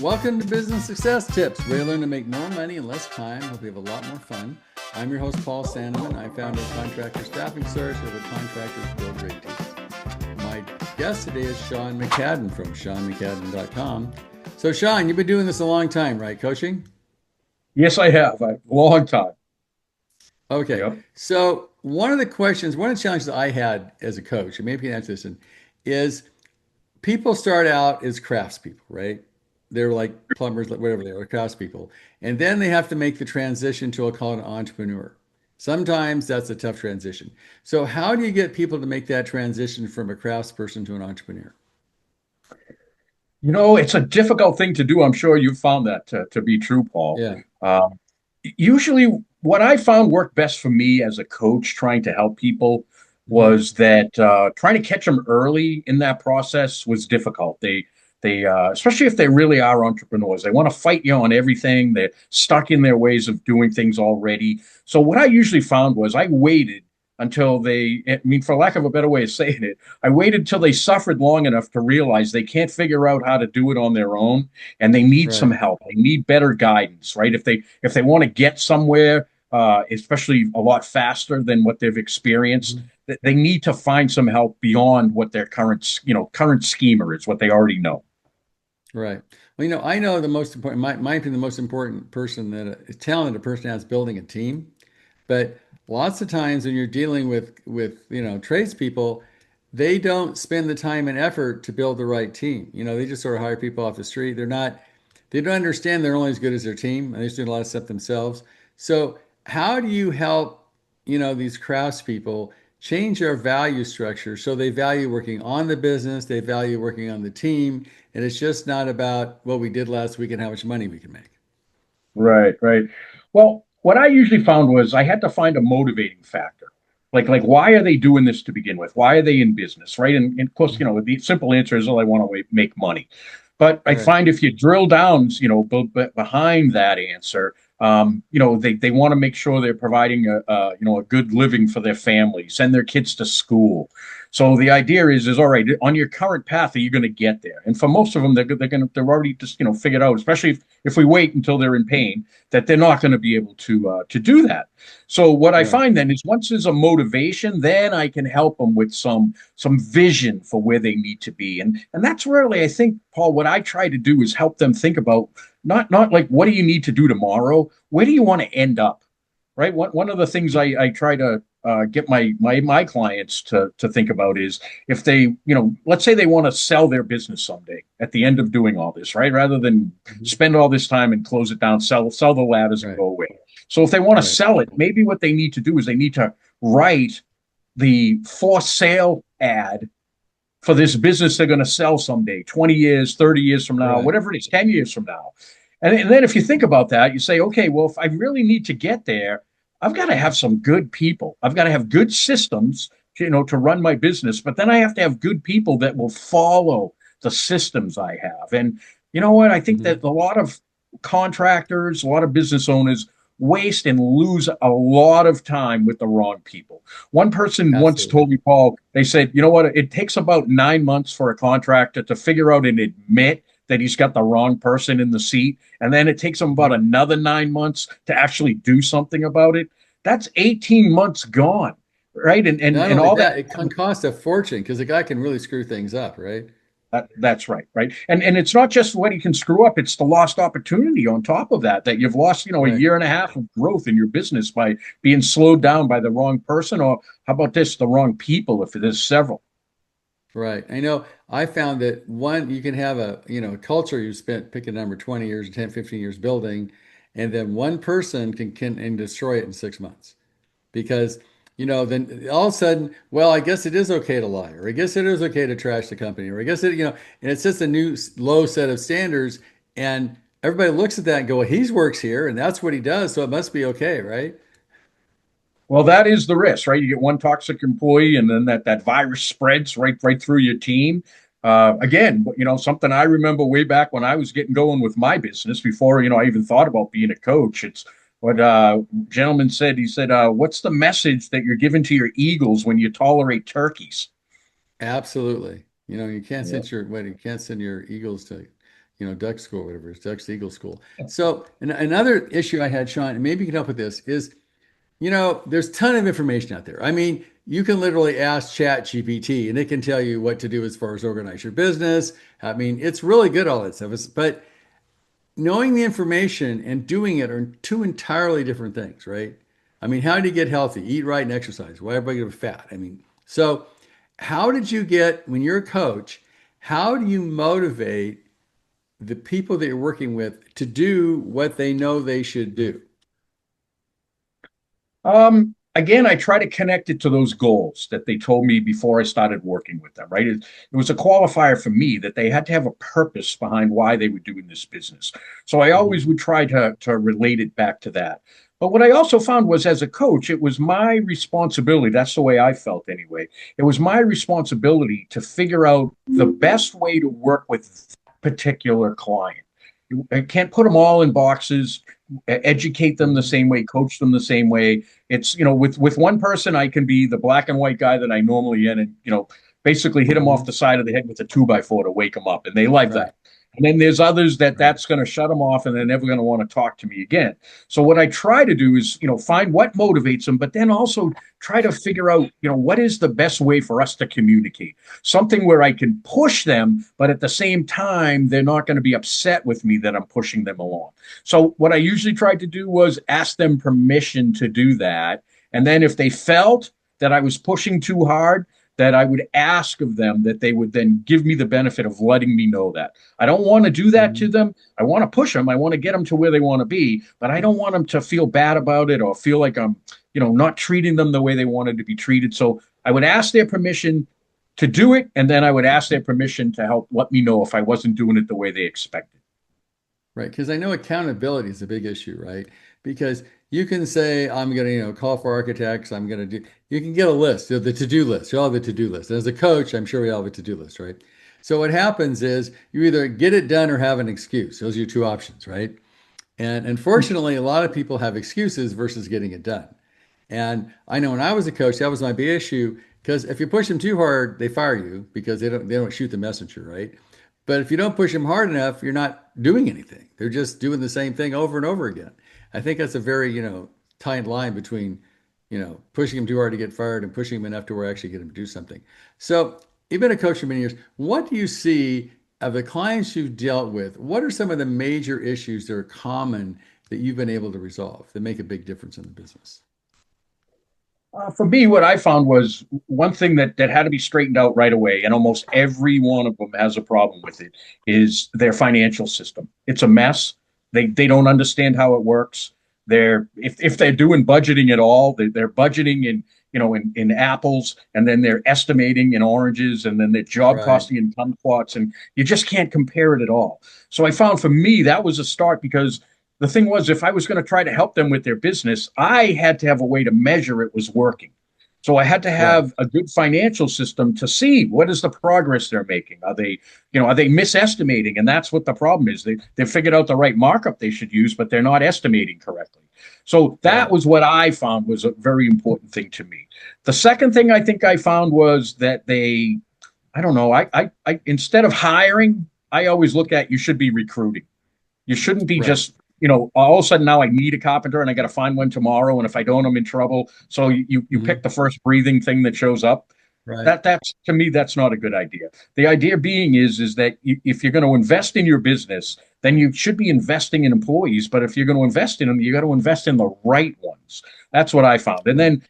Welcome to Business Success Tips, where you learn to make more money in less time. Hope you have a lot more fun. I'm your host, Paul Sanneman. I founded Contractor Staffing Source with a Contractors build great teams. My guest today is Shawn McCadden from 𝗀𝗏𝗏𝗿𝗏.com. So Shawn, you've been doing this a long time, right? Coaching? Yes, I have. A long time. Okay. Yep. So one of the challenges I had as a coach, and maybe you can answer this, is people start out as craftspeople, right? They're like plumbers, like whatever they are, craftspeople. And then they have to make the transition to, I'll call it an entrepreneur. Sometimes that's a tough transition. So how do you get people to make that transition from a craftsperson to an entrepreneur? It's a difficult thing to do. I'm sure you've found that to be true, Paul. Yeah. Um, Usually, what I found worked best for me as a coach trying to help people Mhm. was that trying to catch them early in that process was difficult. Especially if they really are entrepreneurs, they want to fight you on everything. They're stuck in their ways of doing things already. So what I usually found was I waited until for lack of a better way of saying it, I waited until they suffered long enough to realize they can't figure out how to do it on their own and they need some Right. help. They need better guidance, right? If they want to get somewhere, especially a lot faster than what they've experienced, Mhm. they need to find some help beyond what their current schema is, what they already know. Right. Well, I know the most important, my opinion, the most important person that a talented person has building a team. But lots of times when you're dealing with tradespeople, they don't spend the time and effort to build the right team. They just sort of hire people off the street. They don't understand they're only as good as their team, and they're just doing a lot of stuff themselves. So how do you help, these craftspeople change their value structure so they value working on the business, they value working on the team, and it's just not about what we did last week and how much money we can make. Right, right. Well, what I usually found was I had to find a motivating factor. Like why are they doing this to begin with? Why are they in business, right? And of course, Mhm. the simple answer is, oh, I want to make money. But I Right. find if you drill down, behind that answer, they want to make sure they're providing a good living for their family, send their kids to school. So the idea is all right, on your current path, are you going to get there? And for most of them, they're already just figured out, especially if we wait until they're in pain, that they're not going to be able to do that. So what I Right. find then is once there's a motivation, then I can help them with some vision for where they need to be. And that's really, I think, Paul, what I try to do is help them think about not like what do you need to do tomorrow? Where do you want to end up? Right. One of the things I try to get my clients to think about is if they, let's say they want to sell their business someday at the end of doing all this, right? Rather than Mhm. spend all this time and close it down, sell the ladders and Right. go away. So if they want to Right. sell it, maybe what they need to do is they need to write the for sale ad for this business they're going to sell someday, 20 years, 30 years from now, Right. whatever it is, 10 years from now. And then if you think about that, you say, okay, well, if I really need to get there, I've got to have some good people. I've got to have good systems, to run my business. But then I have to have good people that will follow the systems I have. And you know what? I think Mhm. that a lot of contractors, a lot of business owners waste and lose a lot of time with the wrong people. One person once Absolutely. told me, Paul, they said, you know what? It takes about 9 months for a contractor to figure out and admit that he's got the wrong person in the seat. And then it takes him about Mhm. another 9 months to actually do something about it. That's 18 months gone. Right. And, and, Not and only all that that, it can cost a fortune because the guy can really screw things up, right? That's right, right. And it's not just what he can screw up; it's the lost opportunity on top of that you've lost, a Right. year and a half of growth in your business by being slowed down by the wrong person, or how about this, the wrong people, if it is several. Right. I know I found that one, you can have culture you spent, pick a number, 20 years, 10, 15 years building, and then one person can and destroy it in 6 months. Because, then all of a sudden, well, I guess it is okay to lie, or I guess it is okay to trash the company, or I guess and it's just a new low set of standards. And everybody looks at that and go, well, he works here and that's what he does. So it must be okay, right? Well, that is the risk, right? You get one toxic employee, and then that virus spreads right through your team. Again, something I remember way back when I was getting going with my business before I even thought about being a coach. It's what gentleman said. He said, "What's the message that you're giving to your eagles when you tolerate turkeys?" Absolutely. You Yeah. can't send your eagles to duck school, whatever it is, 𝗪𝘃 Eagle School. So another issue I had, Shawn, and maybe you can help with this, is there's a ton of information out there. I mean, you can literally ask ChatGPT and it can tell you what to do as far as organize your business. I mean, it's really good, all that stuff. But knowing the information and doing it are two entirely different things, right? I mean, how do you get healthy? Eat right and exercise. Why everybody get fat? I mean, so how did you get, when you're a coach, how do you motivate the people that you're working with to do what they know they should do? Again, I try to connect it to those goals that they told me before I started working with them, right? It was a qualifier for me that they had to have a purpose behind why they were doing this business. So I always would try to relate it back to that. But what I also found was, as a coach, it was my responsibility. That's the way I felt anyway. It was my responsibility to figure out the best way to work with that particular client. I can't put them all in boxes, educate them the same way, coach them the same way. It's, with one person, I can be the black and white guy that I normally am, and, basically hit them off the side of the head with a 2x4 to wake them up. And they like Right. that. And then there's others that's going to shut them off and they're never going to want to talk to me again. So what I try to do is, find what motivates them, but then also try to figure out, what is the best way for us to communicate? Something where I can push them, but at the same time, they're not going to be upset with me that I'm pushing them along. So what I usually tried to do was ask them permission to do that. And then if they felt that I was pushing too hard, that I would ask of them that they would then give me the benefit of letting me know that. I don't want to do that to them. I want to push them. I want to get them to where they want to be, but I don't want them to feel bad about it or feel like I'm, not treating them the way they wanted to be treated. So I would ask their permission to do it, and then I would ask their permission to help let me know if I wasn't doing it the way they expected. Right. Because I know accountability is a big issue, right? Because you can say, I'm going to, call for architects. I'm going to do, you can get a list, the to-do list. You all have a to-do list. And as a coach, I'm sure we all have a to-do list, right? So what happens is you either get it done or have an excuse. Those are your two options, right? And unfortunately, a lot of people have excuses versus getting it done. And I know when I was a coach, that was my big issue because if you push them too hard, they fire you because they don't shoot the messenger, right? But if you don't push them hard enough, you're not doing anything. They're just doing the same thing over and over again. I think that's a very, tight line between, pushing them too hard to get fired and pushing them enough to where I actually get them to do something. So you've been a coach for many years. What do you see of the clients you've dealt with? What are some of the major issues that are common that you've been able to resolve that make a big difference in the business? For me, what I found was one thing that had to be straightened out right away, and almost every one of them has a problem with it, is their financial system. It's a mess. They don't understand how it works. If they're doing budgeting at all, they're budgeting in apples, and then they're estimating in oranges, and then they're job Right. costing in kumquats, and you just can't compare it at all. So I found for me that was a start, because the thing was, if I was going to try to help them with their business, I had to have a way to measure it was working. So I had to Right. have a good financial system to see what is the progress they're making. Are they misestimating? And that's what the problem is. They figured out the right markup they should use, but they're not estimating correctly. So that Right. was what I found was a very important thing to me. The second thing I think I found was that I don't know, I instead of hiring, I always look at, you should be recruiting. You shouldn't be Right. just, all of a sudden now I need a carpenter and I got to find one tomorrow. And if I don't, I'm in trouble. So you pick Mhm. the first breathing thing that shows up. Right. That's to me, that's not a good idea. The idea being is that if you're going to invest in your business, then you should be investing in employees. But if you're going to invest in them, you got to invest in the right ones. That's what I found. And then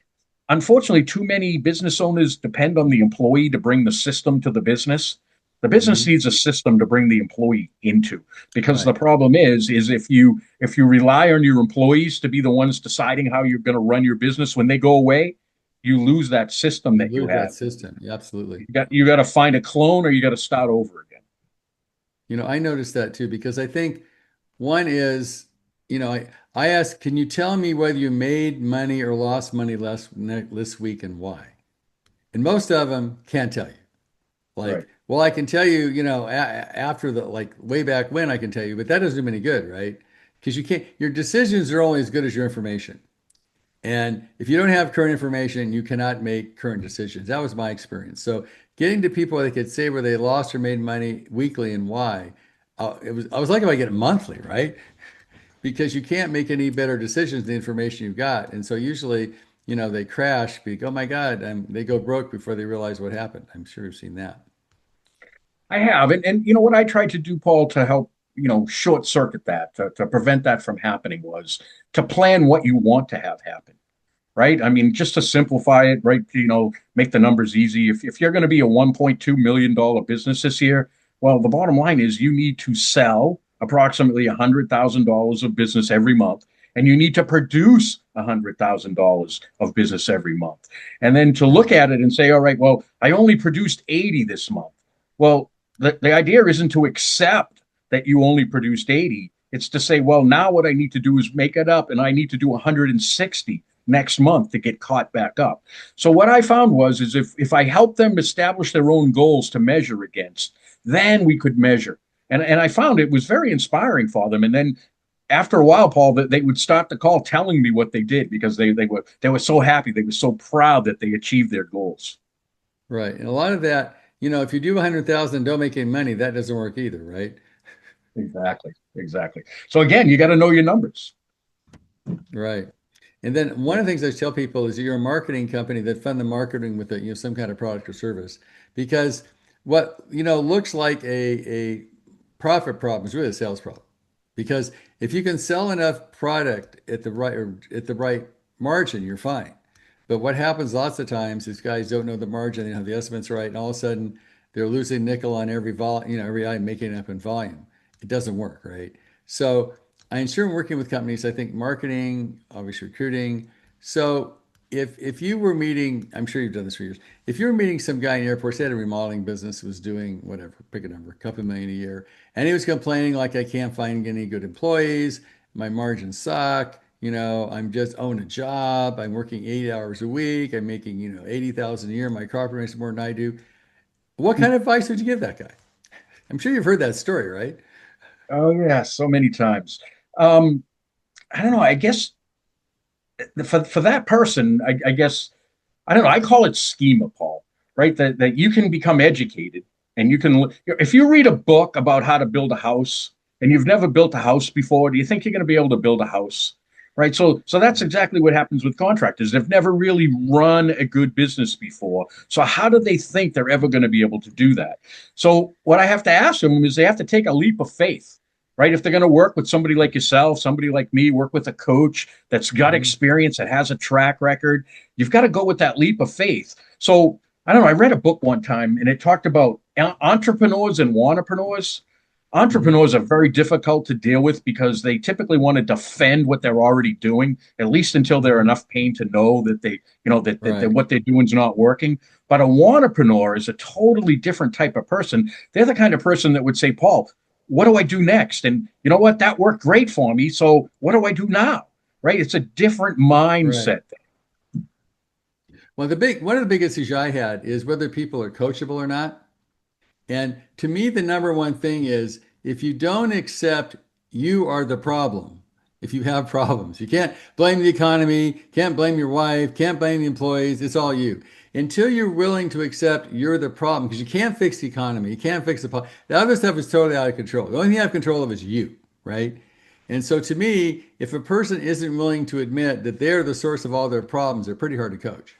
unfortunately, too many business owners depend on the employee to bring the system to the business. The business Mhm. needs a system to bring the employee into, because the Right. problem is if you rely on your employees to be the ones deciding how you're going to run your business, when they go away, you lose that system You that you lose that have. system. Yeah, absolutely. You got to find a clone, or you got to start over again. I noticed that too because I think one is, I asked, can you tell me whether you made money or lost money this week and why? And most of them can't tell you. Right. Like, well, I can tell you, after the, like way back when I can tell you, but that doesn't do me any good, right? Because you can't, your decisions are only as good as your information. And if you don't have current information, you cannot make current decisions. That was my experience. So getting to people that could say where they lost or made money weekly and why, I was like, if I get it monthly, right? Because you can't make any better decisions with the information you've got. And so usually, they crash because, oh my God, and they go broke before they realize what happened. I'm sure you've seen that. I have, and you know what I tried to do, Paul, to help short circuit that, to prevent that from happening, was to plan what you want to have happen. Right? I mean, just to simplify it, right? Make the numbers easy. If you're going to be a $1.2 million business this year, well, the bottom line is you need to sell approximately $100,000 of business every month, and you need to produce $100,000 of business every month. And then to look at it and say, all right, well, I only produced 80 this month. Well, the idea isn't to accept that you only produced 80. It's to say, well, now what I need to do is make it up, and I need to do 160 next month to get caught back up. So what I found is if I help them establish their own goals to measure against, then we could measure. And I found it was very inspiring for them. And then after a while, Paul, that they would start the call telling me what they did, because they were so happy, they were so proud that they achieved their goals. Right. And a lot of that, if you do 100,000 and don't make any money, that doesn't work either, right? Exactly. Exactly. So again, you got to know your numbers. Right. And then one of the things I tell people is you're a marketing company that fund the marketing with some kind of product or service, because what looks like a profit problem is really a sales problem. Because if you can sell enough product at the right margin, you're fine. But what happens lots of times is guys don't know the margin, they don't have the estimates right, and all of a sudden they're losing nickel on every item, making it up in volume. It doesn't work, right? So I ensure working with companies, I think marketing, obviously recruiting. So if you were meeting, I'm sure you've done this for years. If you were meeting some guy in the airport, say had a remodeling business, was doing whatever, pick a number, a couple million a year, and he was complaining like, I can't find any good employees, my margins suck, I'm just own a job, I'm working 8 hours a week, I'm making 80,000 a year, my carpenter makes more than I do. What kind of advice would you give that guy? I'm sure you've heard that story, right? Oh yeah, so many times. Um, I don't know. I guess for that person, I guess I don't know. I call it schema, Paul. Right? That you can become educated, and you can. If you read a book about how to build a house, and you've never built a house before, do you think you're going to be able to build a house? Right. So that's exactly what happens with contractors. They've never really run a good business before. So how do they think they're ever going to be able to do that? So what I have to ask them is they have to take a leap of faith, right? If they're going to work with somebody like yourself, somebody like me, work with a coach that's got Mhm. experience, that has a track record, you've got to go with that leap of faith. So I don't know. I read a book one time and it talked about entrepreneurs and wannapreneurs. Mhm. Entrepreneurs are very difficult to deal with because they typically want to defend what they're already doing, at least until they're Mhm. enough pain to know that that Right. what they're doing is not working. But a wannapreneur is a totally different type of person. They're the kind of person that would say, Paul, what do I do next? And you know what? That worked great for me. So what do I do now? Right? It's a different Right. mindset. Well, one of the biggest issues I had is whether people are coachable or not. And to me, the number one thing is if you don't accept you are the problem, if you have problems, you can't blame the economy, can't blame your wife, can't blame the employees, it's all you. Until you're willing to accept you're the problem, because you can't fix the economy, you can't fix the other stuff is totally out of control. The only thing you have control of is you, right? And so to me, if a person isn't willing to admit that they're the source of all their problems, they're pretty hard to coach.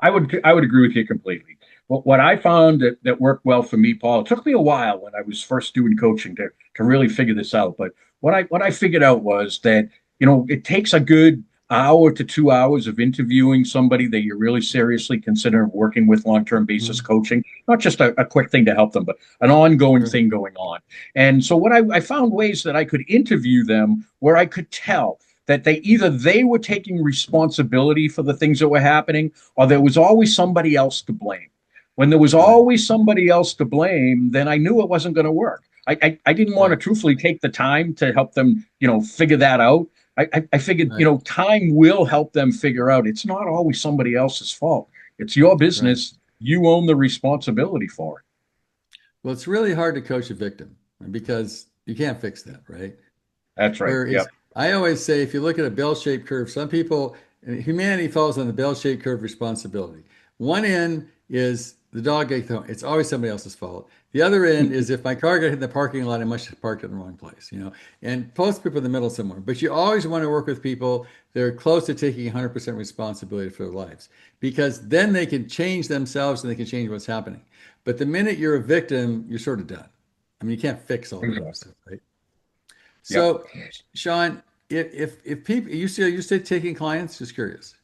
I would agree with you completely. But what I found that worked well for me, Paul, it took me a while when I was first doing coaching to really figure this out. But what I figured out was that it takes a good hour to 2 hours of interviewing somebody that you're really seriously considering working with long-term basis Mhm. coaching, not just a quick thing to help them, but an ongoing Right. thing going on. And so I found ways that I could interview them where I could tell that either they were taking responsibility for the things that were happening, or there was always somebody else to blame. When there was Right. always somebody else to blame, then I knew it wasn't going to work. I didn't want to Right. truthfully take the time to help them, figure that out. I figured, Right. time will help them figure out it's not always somebody else's fault. It's your Right. business. You own the responsibility for it. Well, it's really hard to coach a victim because you can't fix that, right? That's right. Whereas Yep. I always say, if you look at a bell-shaped curve, some people, humanity falls on the bell-shaped curve responsibility. One end is the dog ate the, it's always somebody else's fault. The other end is if my car got hit in the parking lot, I must have parked it in the wrong place, you know, and most people in the middle somewhere. But you always want to work with people that are close to taking 100% responsibility for their lives, because then they can change themselves and they can change what's happening. But the minute you're a victim, you're sort of done. I mean, you can't fix all that stuff, right? So, Yep. Shawn, if people, you say taking clients, just curious.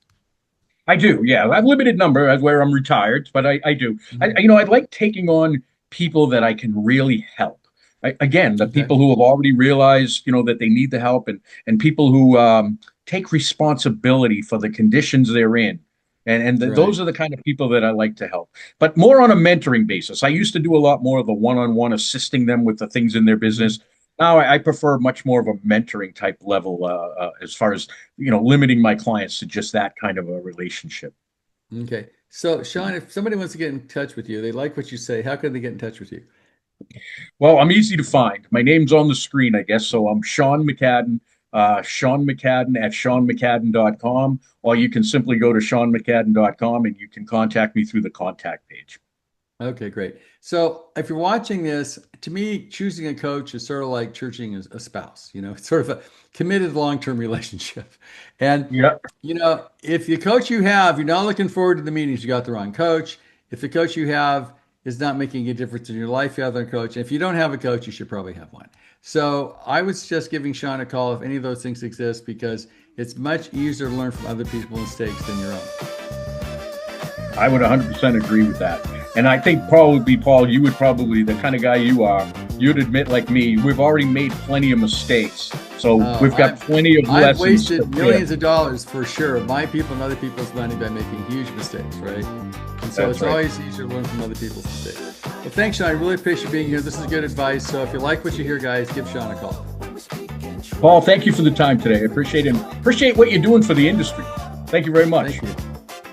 I do, yeah. I have limited number as where I'm retired, but I do. Mhm. I like taking on people that I can really help. Again, the Okay, people who have already realized, that they need the help, and people who take responsibility for the conditions they're in. And right. those are the kind of people that I like to help, but more on a mentoring basis. I used to do a lot more of the one-on-one assisting them with the things in their Mhm. business. Now I prefer much more of a mentoring type level as far as limiting my clients to just that kind of a relationship. Okay. So, Shawn, if somebody wants to get in touch with you, they like what you say, how can they get in touch with you? Well, I'm easy to find. My name's on the screen, I guess. So I'm Shawn McCadden, Shawn McCadden at ShawnMcCadden.com, or you can simply go to ShawnMcCadden.com and you can contact me through the contact page. Okay, great. So if you're watching this, to me, choosing a coach is sort of like choosing a spouse, you know, it's sort of a committed long-term relationship. And, Yeah. if the coach you have, you're not looking forward to the meetings, you got the wrong coach. If the coach you have is not making a difference in your life, you have the wrong coach. And if you don't have a coach, you should probably have one. So I would suggest giving Shawn a call if any of those things exist, because it's much easier to learn from other people's mistakes than your own. I would 100% agree with that. And I think probably, Paul, you would probably, the kind of guy you are, you'd admit like me, we've already made plenty of mistakes. So we've got I've plenty of I've lessons to wasted millions of dollars for sure of my people and other people's money by making huge mistakes, right? And so That's it's right. always easier to learn from other people's mistakes. Well, thanks, Shawn. I really appreciate you being here. This is good advice. So if you like what you hear, guys, give Shawn a call. Paul, thank you for the time today. I appreciate it. Appreciate what you're doing for the industry. Thank you very much. Thank you.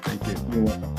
Thank you. You're welcome.